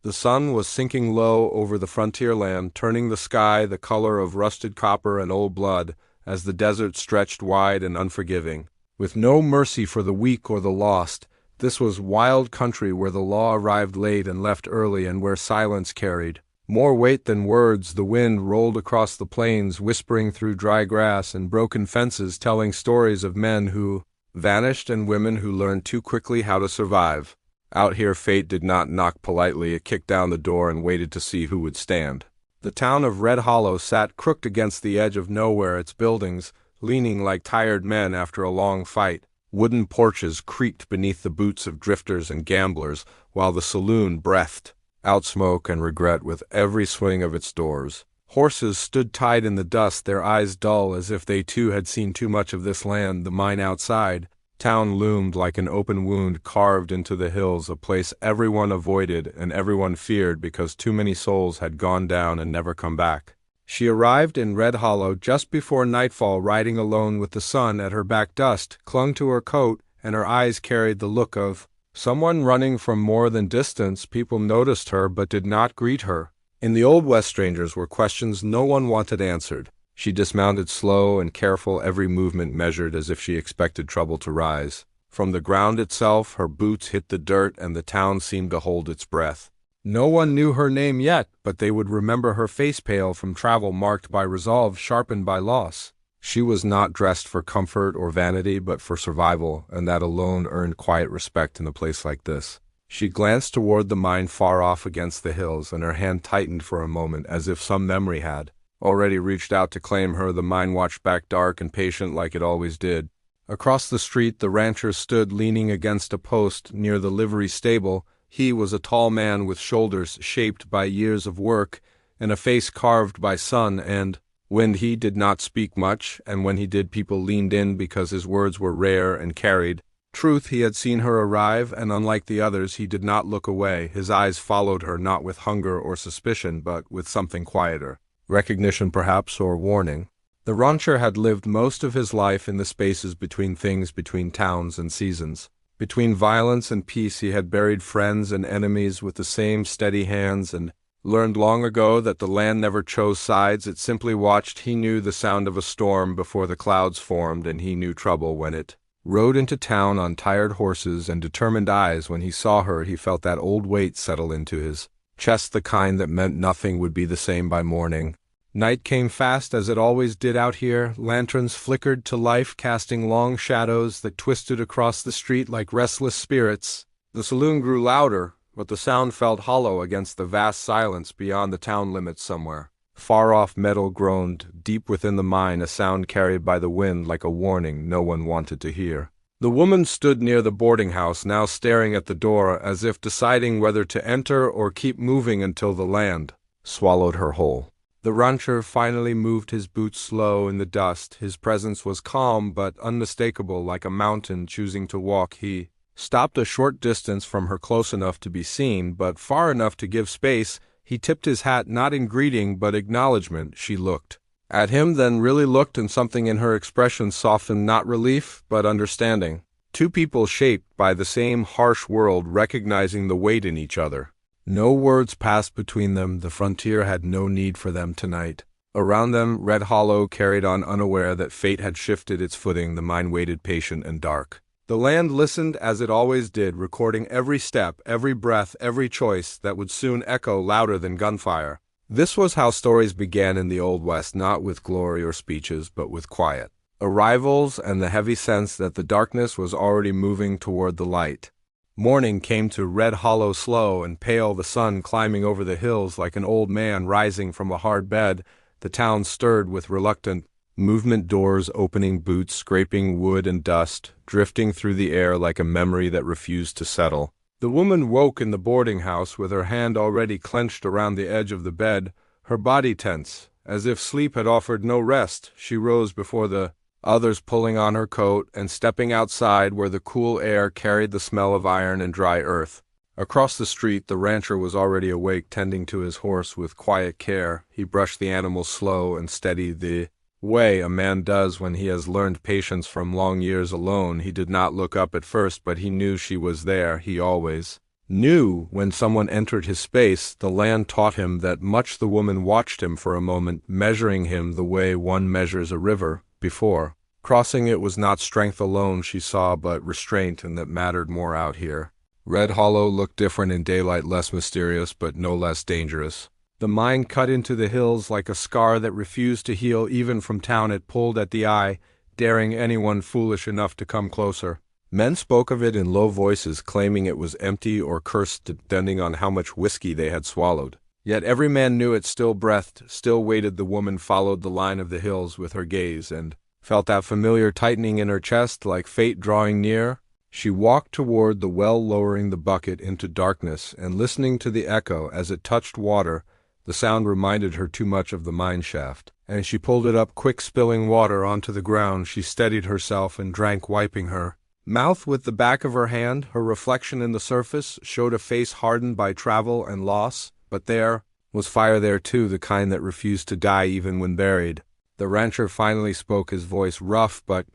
The sun was sinking low over the frontier land, turning the sky the color of rusted copper and old blood, as the desert stretched wide and unforgiving. With no mercy for the weak or the lost, this was wild country where the law arrived late and left early, and where silence carried more weight than words. The wind rolled across the plains, whispering through dry grass and broken fences, telling stories of men who vanished and women who learned too quickly how to survive. Out here, fate did not knock politely. It kicked down the door and waited to see who would stand. The town of Red Hollow sat crooked against the edge of nowhere, its buildings leaning like tired men after a long fight. Wooden porches creaked beneath the boots of drifters and gamblers, while the saloon breathed out smoke and regret with every swing of its doors. Horses stood tied in the dust, their eyes dull, as if they too had seen too much of this land. The mine outside town loomed like an open wound carved into the hills, a place everyone avoided and everyone feared because too many souls had gone down and never come back. She arrived in Red Hollow just before nightfall, riding alone with the sun at her back. Dust clung to her coat, and her eyes carried the look of someone running from more than distance. People noticed her but did not greet her. In the Old West, strangers were questions no one wanted answered. She dismounted slow and careful, every movement measured, as if she expected trouble to rise. From the ground itself, her boots hit the dirt, and the town seemed to hold its breath. No one knew her name yet, but they would remember her face, pale from travel, marked by resolve, sharpened by loss. She was not dressed for comfort or vanity, but for survival, and that alone earned quiet respect in a place like this. She glanced toward the mine far off against the hills, and her hand tightened for a moment, as if some memory had already reached out to claim her. The mine watched back, dark and patient like it always did. Across the street, the rancher stood leaning against a post near the livery stable. He was a tall man with shoulders shaped by years of work and a face carved by sun and wind. He did not speak much, and when he did, people leaned in because his words were rare and carried truth. He had seen her arrive, and unlike the others, he did not look away. His eyes followed her, not with hunger or suspicion, but with something quieter. Recognition, perhaps, or warning. The rancher had lived most of his life in the spaces between things, between towns and seasons. Between violence and peace, he had buried friends and enemies with the same steady hands, and learned long ago that the land never chose sides, it simply watched. He knew the sound of a storm before the clouds formed, and he knew trouble when it rode into town on tired horses and determined eyes. When he saw her, he felt that old weight settle into his chest, the kind that meant nothing would be the same by morning. Night came fast, as it always did out here. Lanterns flickered to life, casting long shadows that twisted across the street like restless spirits. The saloon grew louder, but the sound felt hollow against the vast silence beyond the town limits somewhere. Far off, metal groaned deep within the mine, a sound carried by the wind like a warning no one wanted to hear. The woman stood near the boarding house, now staring at the door, as if deciding whether to enter or keep moving until the land swallowed her whole. The rancher finally moved his boots slow in the dust. His presence was calm but unmistakable, like a mountain choosing to walk. He stopped a short distance from her, close enough to be seen, but far enough to give space. He tipped his hat, not in greeting but acknowledgement. She looked at him, then really looked, and something in her expression softened, not relief but understanding. Two people shaped by the same harsh world, recognizing the weight in each other. No words passed between them. The frontier had no need for them tonight. Around them, Red Hollow carried on, unaware that fate had shifted its footing. The mine waited, patient and dark. The land listened, as it always did, recording every step, every breath, every choice that would soon echo louder than gunfire. This was how stories began in the Old West, not with glory or speeches, but with quiet arrivals and the heavy sense that the darkness was already moving toward the light. Morning came to Red Hollow, slow and pale, the sun climbing over the hills like an old man rising from a hard bed. The town stirred with reluctant movement, doors opening, boots scraping wood, and dust drifting through the air like a memory that refused to settle. The woman woke in the boarding house with her hand already clenched around the edge of the bed, her body tense, as if sleep had offered no rest. She rose before the others, pulling on her coat and stepping outside where the cool air carried the smell of iron and dry earth. Across the street, the rancher was already awake, tending to his horse with quiet care. He brushed the animal slow and steady, the way a man does when he has learned patience from long years alone. He did not look up at first, but he knew she was there. He always knew when someone entered his space, the land taught him that much. The woman watched him for a moment, measuring him the way one measures a river. Before crossing it was not strength alone she saw, but restraint, and that mattered more out here. Red Hollow looked different in daylight, less mysterious, but no less dangerous. The mine cut into the hills like a scar that refused to heal even from town. It pulled at the eye, daring anyone foolish enough to come closer. Men spoke of it in low voices, claiming it was empty or cursed depending on how much whiskey they had swallowed. Yet every man knew it still breathed, still waited. The woman followed the line of the hills with her gaze, and felt that familiar tightening in her chest, like fate drawing near. She walked toward the well, lowering the bucket into darkness, and listening to the echo as it touched water. The sound reminded her too much of the mine shaft, and she pulled it up, quick, spilling water onto the ground. She steadied herself and drank, wiping her mouth with the back of her hand. Her reflection in the surface showed a face hardened by travel and loss, but there was fire there too, the kind that refused to die even when buried. The rancher finally spoke, his voice rough but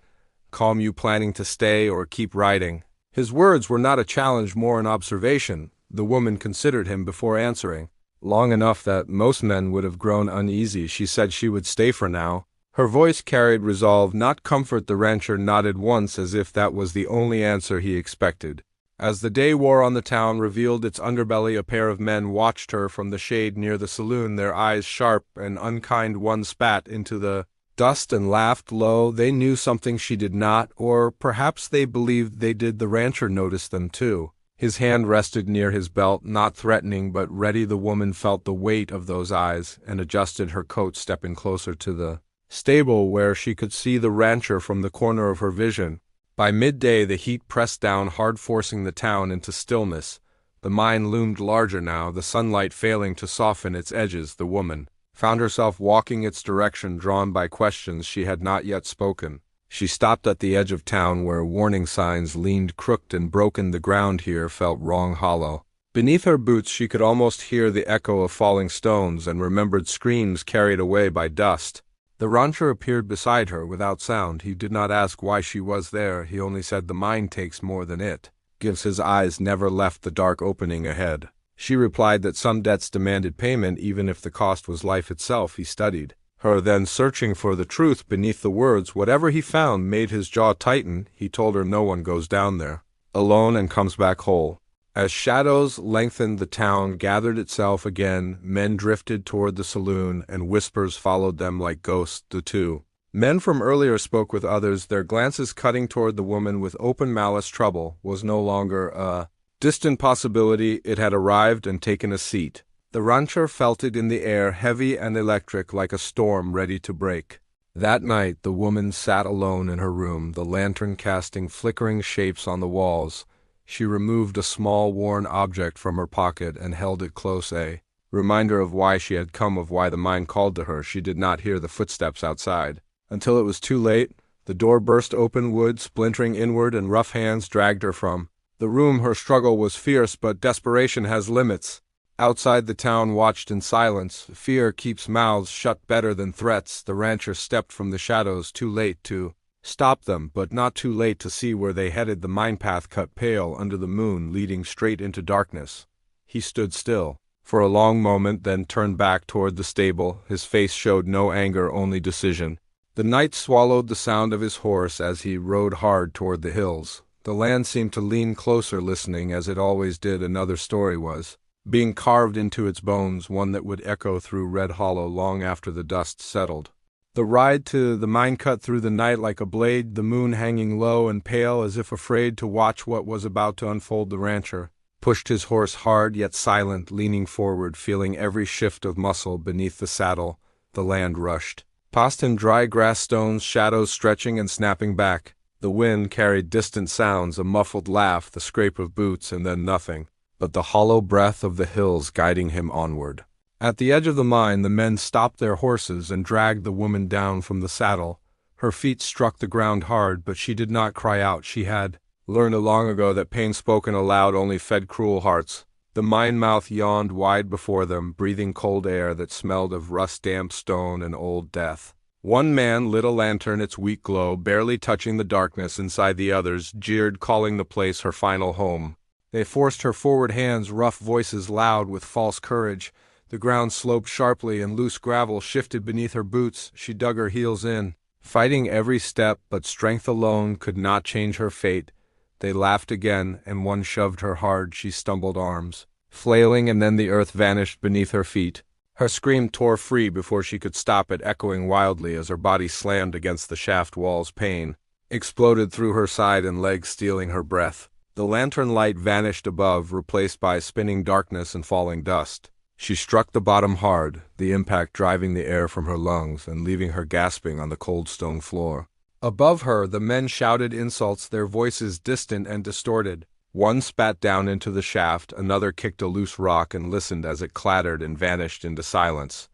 calm. "You planning to stay or keep riding?" His words were not a challenge, more an observation. The woman considered him before answering. Long enough that most men would have grown uneasy. She said she would stay for now. Her voice carried resolve, not comfort. The rancher nodded once, as if that was the only answer he expected. As the day wore on, the town revealed its underbelly. A pair of men watched her from the shade near the saloon, their eyes sharp and unkind. One spat into the dust and laughed low. They knew something she did not, or perhaps they believed they did. The rancher noticed them too. His hand rested near his belt, not threatening but ready. The woman felt the weight of those eyes and adjusted her coat, stepping closer to the stable where she could see the rancher from the corner of her vision. By midday the heat pressed down hard, forcing the town into stillness. The mine loomed larger now, the sunlight failing to soften its edges. The woman found herself walking its direction, drawn by questions she had not yet spoken. She stopped at the edge of town where warning signs leaned crooked and broken. The ground here felt wrong, hollow. Beneath her boots she could almost hear the echo of falling stones and remembered screams carried away by dust. The rancher appeared beside her without sound. He did not ask why she was there. He only said, "The mine takes more than it gives." His eyes never left the dark opening ahead. She replied that some debts demanded payment, even if the cost was life itself. He studied her, then searching for the truth beneath the words. Whatever he found made his jaw tighten. He told her no one goes down there alone and comes back whole. As shadows lengthened, the town gathered itself again. Men drifted toward the saloon, and whispers followed them like ghosts. The two men from earlier spoke with others, their glances cutting toward the woman with open malice. Trouble was no longer a distant possibility. It had arrived and taken a seat. The rancher felt it in the air, heavy and electric, like a storm ready to break. That night the woman sat alone in her room, the lantern casting flickering shapes on the walls. She removed a small worn object from her pocket and held it close, a reminder of why she had come, of why the mine called to her. She did not hear the footsteps outside until it was too late. The door burst open, wood splintering inward, and rough hands dragged her from the room. Her struggle was fierce, but desperation has limits. Outside, the town watched in silence. Fear keeps mouths shut better than threats. The rancher stepped from the shadows, too late to stop them, but not too late to see where they headed. The mine path cut pale under the moon, leading straight into darkness. He stood still for a long moment, then turned back toward the stable. His face showed no anger, only decision. The night swallowed the sound of his horse as he rode hard toward the hills. The land seemed to lean closer, listening, as it always did. Another story was being carved into its bones, one that would echo through Red Hollow long after the dust settled. The ride to the mine cut through the night like a blade, the moon hanging low and pale as if afraid to watch what was about to unfold. The rancher pushed his horse hard yet silent, leaning forward, feeling every shift of muscle beneath the saddle. The land rushed past him, dry grass, stones, shadows stretching and snapping back. The wind carried distant sounds, a muffled laugh, the scrape of boots, and then nothing but the hollow breath of the hills guiding him onward. At the edge of the mine, the men stopped their horses and dragged the woman down from the saddle. Her feet struck the ground hard, but she did not cry out. She had learned long ago that pain spoken aloud only fed cruel hearts. The mine mouth yawned wide before them, breathing cold air that smelled of rust-damp stone and old death. One man lit a lantern, its weak glow barely touching the darkness inside. The others jeered, calling the place her final home. They forced her forward, hands rough, voices loud with false courage. The ground sloped sharply and loose gravel shifted beneath her boots. She dug her heels in, fighting every step, but strength alone could not change her fate. They laughed again, and one shoved her hard. She stumbled, arms flailing, and then the earth vanished beneath her feet. Her scream tore free before she could stop it, echoing wildly as her body slammed against the shaft walls. Pain exploded through her side and legs, stealing her breath. The lantern light vanished above, replaced by spinning darkness and falling dust. She struck the bottom hard, the impact driving the air from her lungs and leaving her gasping on the cold stone floor. Above her, the men shouted insults, their voices distant and distorted. One spat down into the shaft, another kicked a loose rock and listened as it clattered and vanished into silence.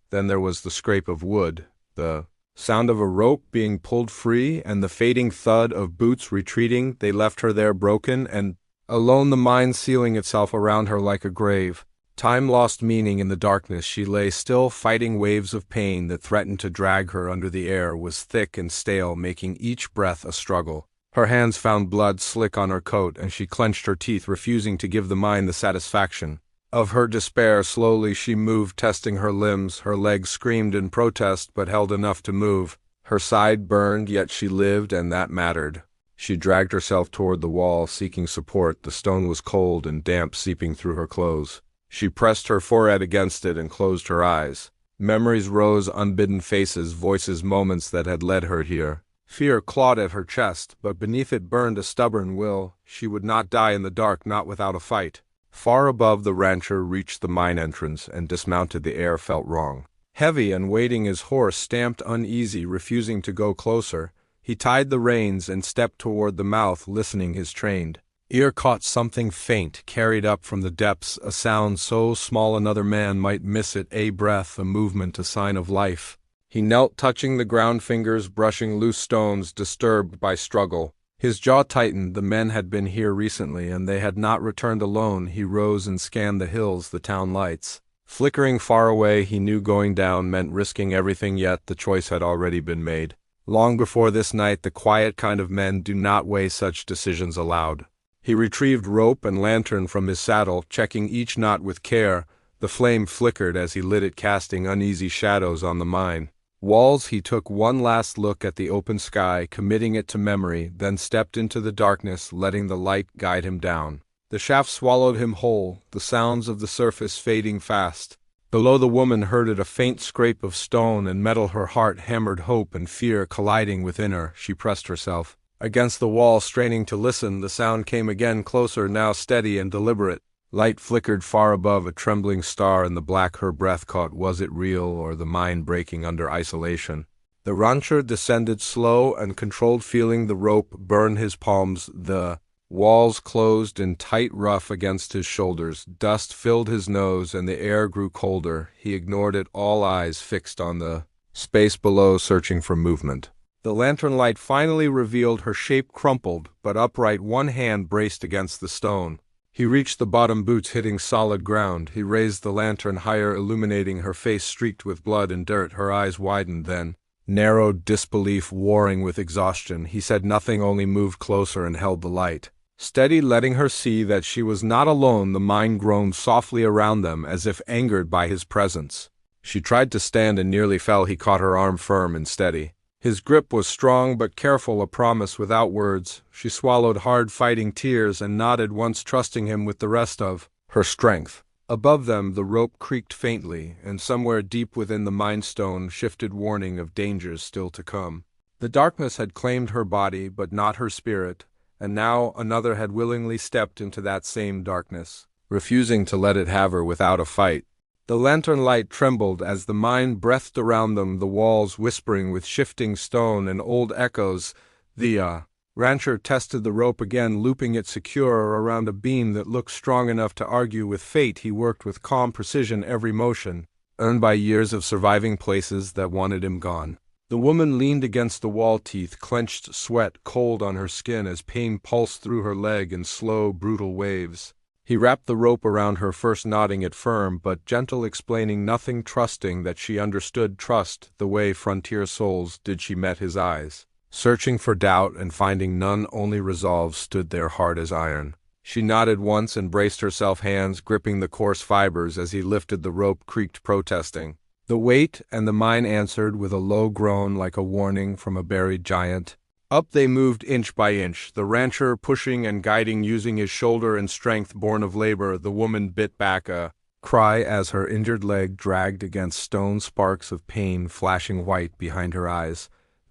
Then there was the scrape of wood, the sound of a rope being pulled free, and the fading thud of boots retreating. They left her there, broken and alone, the mind sealing itself around her like a grave. Time lost meaning in the darkness. She lay still, fighting waves of pain that threatened to drag her under. The air was thick and stale, making each breath a struggle. Her hands found blood slick on her coat, and she clenched her teeth, refusing to give the mind the satisfaction of her despair. Slowly she moved, testing her limbs. Her legs screamed in protest, but held enough to move. Her side burned, yet she lived, and that mattered. She dragged herself toward the wall, seeking support. The stone was cold and damp, seeping through her clothes. She pressed her forehead against it and closed her eyes. Memories rose, unbidden faces, voices, moments that had led her here. Fear clawed at her chest, but beneath it burned a stubborn will. She would not die in the dark, not without a fight. Far above, the rancher reached the mine entrance and dismounted. The air felt wrong. Heavy and weighting, his horse stamped uneasy, refusing to go closer. He tied the reins and stepped toward the mouth, listening. His trained ear caught something faint, carried up from the depths, a sound so small another man might miss it, a breath, a movement, a sign of life. He knelt, touching the ground, fingers brushing loose stones, disturbed by struggle. His jaw tightened. The men had been here recently, and they had not returned alone. He rose and scanned the hills, the town lights flickering far away. He knew going down meant risking everything, yet the choice had already been made. Long before this night, the quiet kind of men do not weigh such decisions aloud. He retrieved rope and lantern from his saddle, checking each knot with care. The flame flickered as he lit it, casting uneasy shadows on the mine walls. He took one last look at the open sky, committing it to memory, then stepped into the darkness, letting the light guide him down. The shaft swallowed him whole, the sounds of the surface fading fast. Below, the woman heard it, a faint scrape of stone and metal. Her heart hammered, hope and fear colliding within her. She pressed herself against the wall, straining to listen. The sound came again, closer, now steady and deliberate. Light flickered far above, a trembling star in the black. Her breath caught. Was it real, or the mind breaking under isolation? The rancher descended, slow and controlled, feeling the rope burn his palms. The walls closed in tight rough against his shoulders. Dust filled his nose, and the air grew colder. He ignored it, all eyes fixed on the space below, searching for movement. The lantern light finally revealed her shape, crumpled but upright, one hand braced against the stone. He reached the bottom, boots hitting solid ground. He raised the lantern higher, illuminating her face streaked with blood and dirt. Her eyes widened, then narrowed, disbelief warring with exhaustion. He said nothing, only moved closer and held the light steady, letting her see that she was not alone. The mine groaned softly around them, as if angered by his presence. She tried to stand and nearly fell. He caught her arm firm and steady. His grip was strong but careful, a promise without words. She swallowed hard, fighting tears, and nodded once, trusting him with the rest of her strength. Above them, the rope creaked faintly, and somewhere deep within the mine-stone shifted warning of dangers still to come. The darkness had claimed her body, but not her spirit, and now another had willingly stepped into that same darkness, refusing to let it have her without a fight. The lantern light trembled as the mine breathed around them, the walls whispering with shifting stone and old echoes. The rancher tested the rope again, looping it secure around a beam that looked strong enough to argue with fate. He worked with calm precision, every motion earned by years of surviving places that wanted him gone. The woman leaned against the wall, teeth clenched, sweat cold on her skin as pain pulsed through her leg in slow, brutal waves. He wrapped the rope around her, first nodding it firm but gentle, explaining nothing, trusting that she understood. Trust the way frontier souls did. She met his eyes, searching for doubt and finding none, only resolve stood there, hard as iron. She nodded once and braced herself, hands gripping the coarse fibers as he lifted the rope, creaked, protesting. The weight and the mine answered with a low groan like a warning from a buried giant. Up they moved inch by inch, the rancher pushing and guiding, using his shoulder and strength born of labor. The woman bit back a cry as her injured leg dragged against stone, sparks of pain flashing white behind her eyes.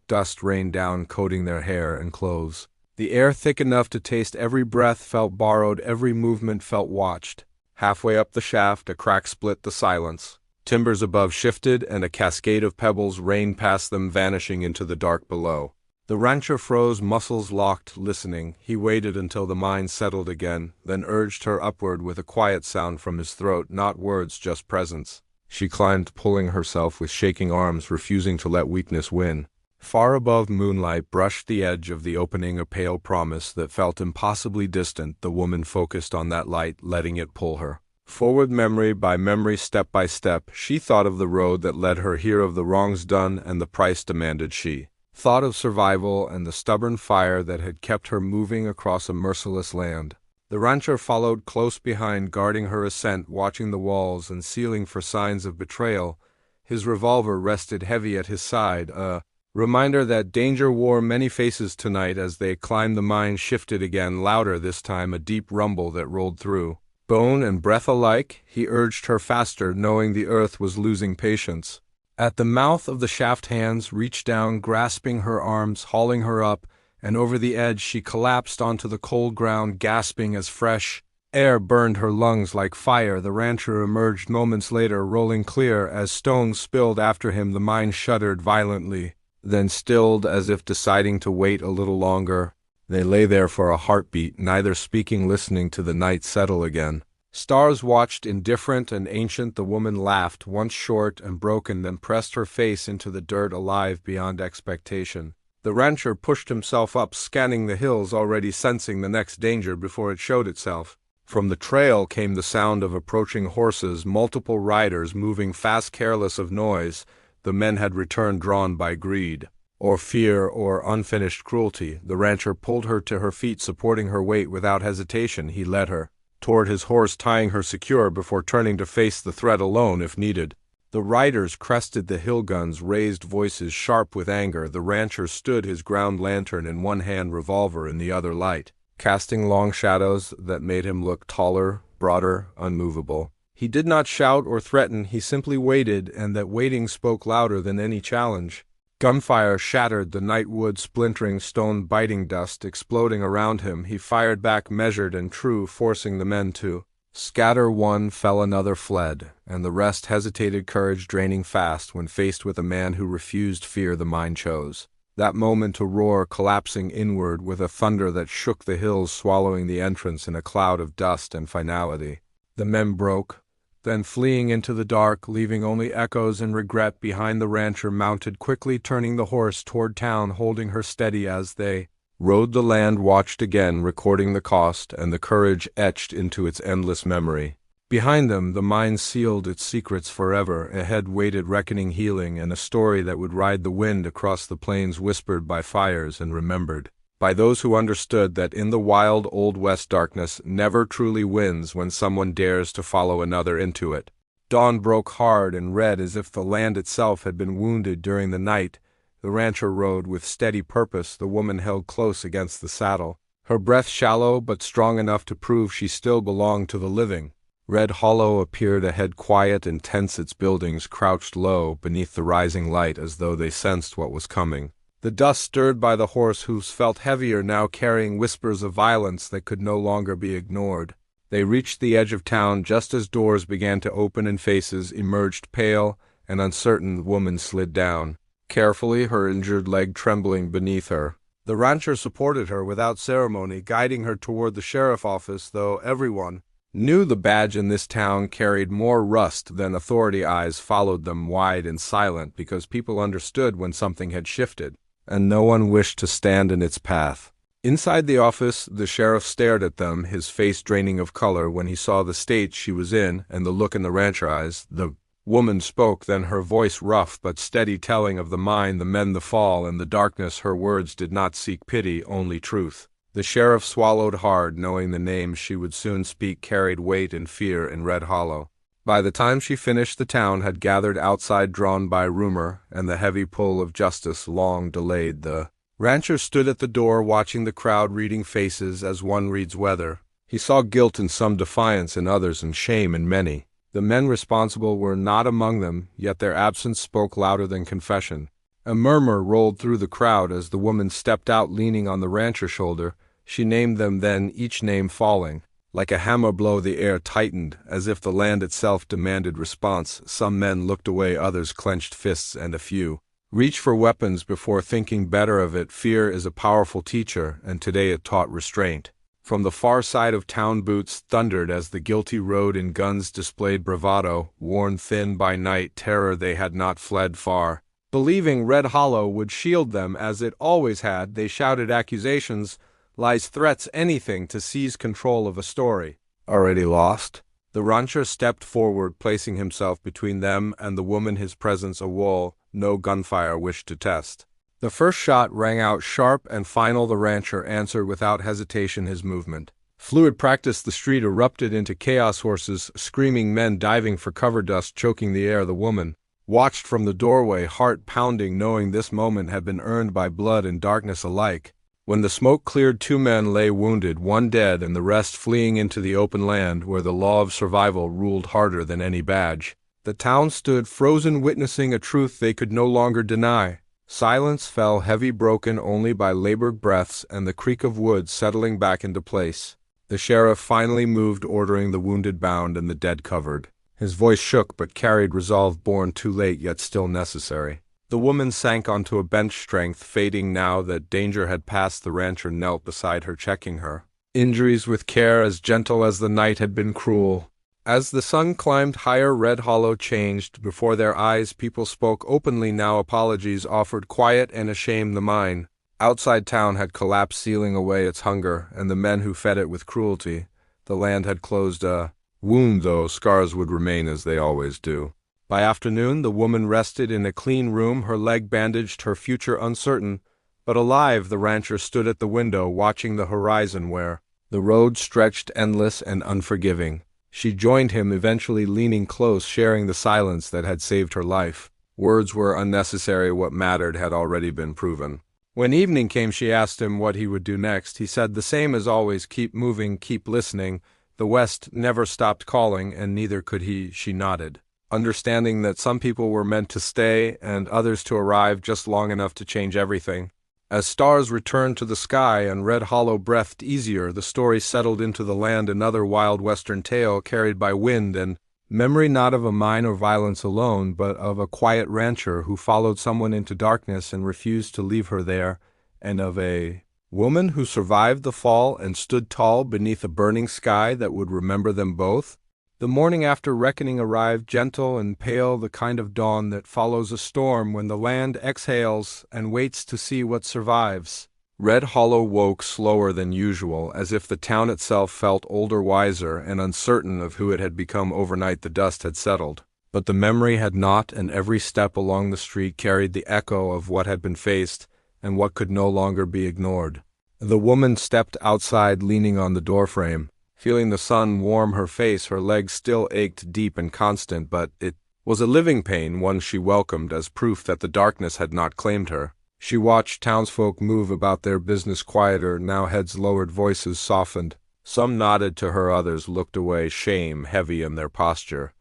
Dust rained down, coating their hair and clothes. The air, thick enough to taste every breath, felt borrowed, every movement felt watched. Halfway up the shaft, a crack split the silence. Timbers above shifted, and a cascade of pebbles rained past them, vanishing into the dark below. The rancher froze, muscles locked, listening. He waited until the mine settled again, then urged her upward with a quiet sound from his throat, not words, just presence. She climbed, pulling herself with shaking arms, refusing to let weakness win. Far above, moonlight brushed the edge of the opening, a pale promise that felt impossibly distant. The woman focused on that light, letting it pull her forward, memory by memory, step by step. She thought of the road that led her here, of the wrongs done and the price demanded. She thought of survival and the stubborn fire that had kept her moving across a merciless land. The rancher followed close behind, guarding her ascent, watching the walls and ceiling for signs of betrayal. His revolver rested heavy at his side, a reminder that danger wore many faces tonight. As they climbed, the mine shifted again, louder this time, a deep rumble that rolled through bone and breath alike. He urged her faster, knowing the earth was losing patience. At the mouth of the shaft, hands reached down, grasping her arms, hauling her up, and over the edge she collapsed onto the cold ground, gasping as fresh air burned her lungs like fire. The rancher emerged moments later, rolling clear. As stones spilled after him, the mine shuddered violently, then stilled as if deciding to wait a little longer. They lay there for a heartbeat, neither speaking, listening to the night settle again. Stars watched, indifferent and ancient. The woman laughed, once short and broken, then pressed her face into the dirt, alive beyond expectation. The rancher pushed himself up, scanning the hills, already sensing the next danger before it showed itself. From the trail came the sound of approaching horses, multiple riders moving fast, careless of noise. The men had returned, drawn by greed, or fear, or unfinished cruelty. The rancher pulled her to her feet, supporting her weight without hesitation. He led her toward his horse, tying her secure before turning to face the threat alone if needed. The riders crested the hill, guns raised, voices sharp with anger. The rancher stood, his ground lantern in one hand, revolver in the other light, casting long shadows that made him look taller, broader, unmovable. He did not shout or threaten, he simply waited, and that waiting spoke louder than any challenge. Gunfire shattered the night wood, splintering stone, biting dust, exploding around him. He fired back, measured and true, forcing the men to scatter. One fell, another fled, and the rest hesitated, courage draining fast when faced with a man who refused fear the mine chose. That moment a roar, collapsing inward with a thunder that shook the hills, swallowing the entrance in a cloud of dust and finality. The men broke, then fleeing into the dark, leaving only echoes and regret behind. The rancher mounted quickly, turning the horse toward town, holding her steady as they rode. The land watched again, recording the cost, and the courage etched into its endless memory. Behind them, the mine sealed its secrets forever. Ahead waited reckoning, healing, and a story that would ride the wind across the plains, whispered by fires and remembered by those who understood that in the wild Old West darkness never truly wins when someone dares to follow another into it. Dawn broke hard and red, as if the land itself had been wounded during the night. The rancher rode with steady purpose, the woman held close against the saddle, her breath shallow but strong enough to prove she still belonged to the living. Red Hollow appeared ahead, quiet and tense, its buildings crouched low beneath the rising light as though they sensed what was coming. The dust stirred by the horse hoofs felt heavier now, carrying whispers of violence that could no longer be ignored. They reached the edge of town just as doors began to open and faces emerged, pale and uncertain. The woman slid down carefully, her injured leg trembling beneath her. The rancher supported her without ceremony, guiding her toward the sheriff's office, though everyone knew the badge in this town carried more rust than authority. Eyes followed them, wide and silent, because people understood when something had shifted, and no one wished to stand in its path. Inside the office, the sheriff stared at them, his face draining of color when he saw the state she was in and the look in the rancher's eyes. The woman spoke, then, her voice rough but steady, telling of the mine, the men, the fall, and the darkness. Her words did not seek pity, only truth. The sheriff swallowed hard, knowing the names she would soon speak carried weight and fear in Red Hollow. By the time she finished, the town had gathered outside, drawn by rumor and the heavy pull of justice long delayed. The rancher stood at the door, watching the crowd, reading faces as one reads weather. He saw guilt in some, defiance in others, and shame in many. The men responsible were not among them, yet their absence spoke louder than confession. A murmur rolled through the crowd as the woman stepped out, leaning on the rancher's shoulder. She named them, then, each name falling. Like a hammer blow, the air tightened, as if the land itself demanded response. Some men looked away, others clenched fists, and a few reached for weapons before thinking better of it. Fear is a powerful teacher, and today it taught restraint. From the far side of town, boots thundered as the guilty rode in, guns displayed bravado. Worn thin by night terror, they had not fled far. Believing Red Hollow would shield them as it always had, they shouted accusations, lies, threats, anything to seize control of a story already lost. The rancher stepped forward, placing himself between them and the woman, his presence a wall no gunfire wished to test. The first shot rang out sharp and final. The rancher answered without hesitation. His movement fluid, practiced. The street erupted into chaos, horses screaming, men diving for cover, dust choking the air. The woman watched from the doorway, heart pounding, knowing this moment had been earned by blood and darkness alike. When the smoke cleared, 2 men lay wounded, 1 dead and the rest fleeing into the open land where the law of survival ruled harder than any badge. The town stood frozen, witnessing a truth they could no longer deny. Silence fell heavy, broken only by labored breaths and the creak of wood settling back into place. The sheriff finally moved, ordering the wounded bound and the dead covered. His voice shook but carried resolve, born too late yet still necessary. The woman sank onto a bench, strength fading now that danger had passed. The rancher knelt beside her, checking her injuries with care as gentle as the night had been cruel. As the sun climbed higher, Red Hollow changed before their eyes. People spoke openly now, apologies offered, quiet and ashamed. The mine outside town had collapsed, sealing away its hunger and the men who fed it with cruelty. The land had closed a wound, though scars would remain as they always do. By afternoon, the woman rested in a clean room, her leg bandaged, her future uncertain, but alive. The rancher stood at the window, watching the horizon where the road stretched endless and unforgiving. She joined him, eventually leaning close, sharing the silence that had saved her life. Words were unnecessary, what mattered had already been proven. When evening came, she asked him what he would do next. He said the same as always, keep moving, keep listening. The West never stopped calling, and neither could he. She nodded, understanding that some people were meant to stay and others to arrive just long enough to change everything. As stars returned to the sky and Red Hollow breathed easier, the story settled into the land, another wild western tale carried by wind and memory, not of a mine or violence alone, but of a quiet rancher who followed someone into darkness and refused to leave her there, and of a woman who survived the fall and stood tall beneath a burning sky that would remember them both. The morning after reckoning arrived, gentle and pale, the kind of dawn that follows a storm when the land exhales and waits to see what survives. Red Hollow woke slower than usual, as if the town itself felt older, wiser, and uncertain of who it had become. Overnight the dust had settled, but the memory had not, and every step along the street carried the echo of what had been faced and what could no longer be ignored. The woman stepped outside, leaning on the doorframe. Feeling the sun warm her face, her legs still ached, deep and constant, but it was a living pain, one she welcomed as proof that the darkness had not claimed her. She watched townsfolk move about their business, quieter, now heads lowered, voices softened. Some nodded to her, others looked away, shame heavy in their posture.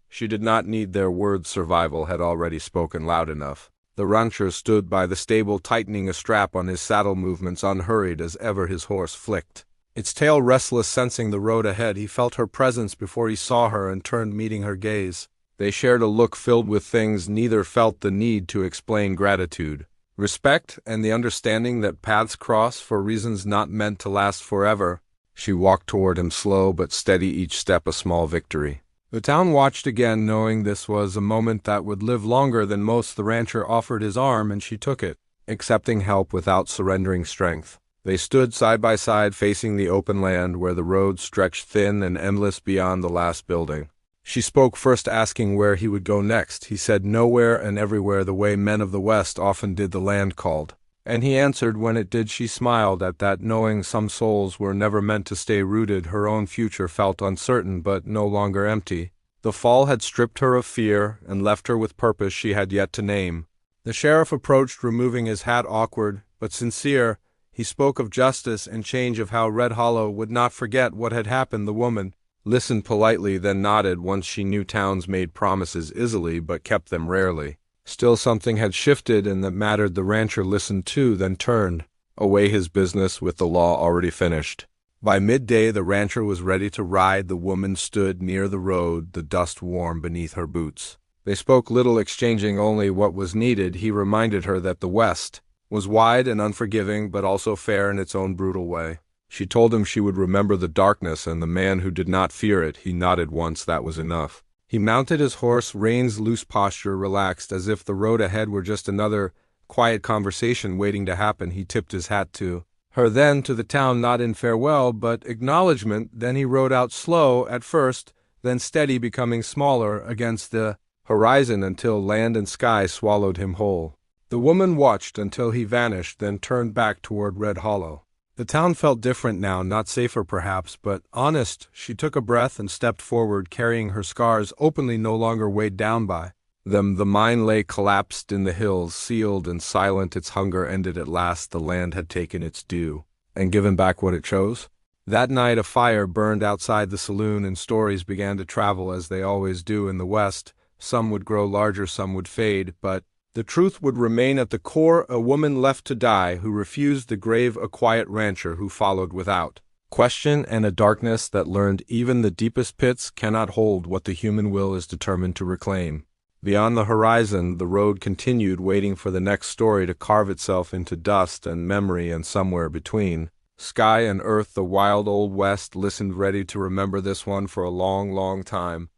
She did not need their words, survival had already spoken loud enough. The rancher stood by the stable, tightening a strap on his saddle, movements unhurried as ever. His horse flicked its tail, restless, sensing the road ahead. He felt her presence before he saw her and turned, meeting her gaze. They shared a look filled with things neither felt the need to explain: gratitude, respect, and the understanding that paths cross for reasons not meant to last forever. She walked toward him, slow but steady, each step a small victory. The town watched again, knowing this was a moment that would live longer than most. The rancher offered his arm, and she took it, accepting help without surrendering strength. They stood side by side, facing the open land where the road stretched thin and endless beyond the last building. She spoke first, asking where he would go next. He said nowhere and everywhere, the way men of the West often did. The land called, And he answered when it did. She smiled at that, knowing some souls were never meant to stay rooted. Her own future felt uncertain but no longer empty. The fall had stripped her of fear and left her with purpose she had yet to name. The sheriff approached, removing his hat, awkward but sincere. He spoke of justice and change, of how Red Hollow would not forget what had happened. The woman listened politely, then nodded. Once she knew towns made promises easily but kept them rarely. Still something had shifted, and that mattered. The rancher listened too, then turned away, his business with the law already finished. By midday the rancher was ready to ride. The woman stood near the road, the dust warm beneath her boots. They spoke little, exchanging only what was needed. He reminded her that the West was wide and unforgiving, but also fair in its own brutal way. She told him she would remember the darkness and the man who did not fear it. He nodded once, that was enough. He mounted his horse, reins loose, posture relaxed, as if the road ahead were just another quiet conversation waiting to happen. He tipped his hat to her then, to the town, not in farewell, but acknowledgement. Then he rode out, slow at first, then steady, becoming smaller against the horizon until land and sky swallowed him whole. The woman watched until he vanished, then turned back toward Red Hollow. The town felt different now, not safer perhaps, but honest. She took a breath and stepped forward, carrying her scars openly, no longer weighed down by them. The mine lay collapsed in the hills, sealed and silent. Its hunger ended at last. The land had taken its due and given back what it chose. That night a fire burned outside the saloon, and stories began to travel as they always do in the West. Some would grow larger, some would fade, but the truth would remain at the core. A woman left to die who refused the grave, a quiet rancher who followed without question, and a darkness that learned even the deepest pits cannot hold what the human will is determined to reclaim. Beyond the horizon, the road continued, waiting for the next story to carve itself into dust and memory, and somewhere between sky and earth, the wild old West listened, ready to remember this one for a long, long time.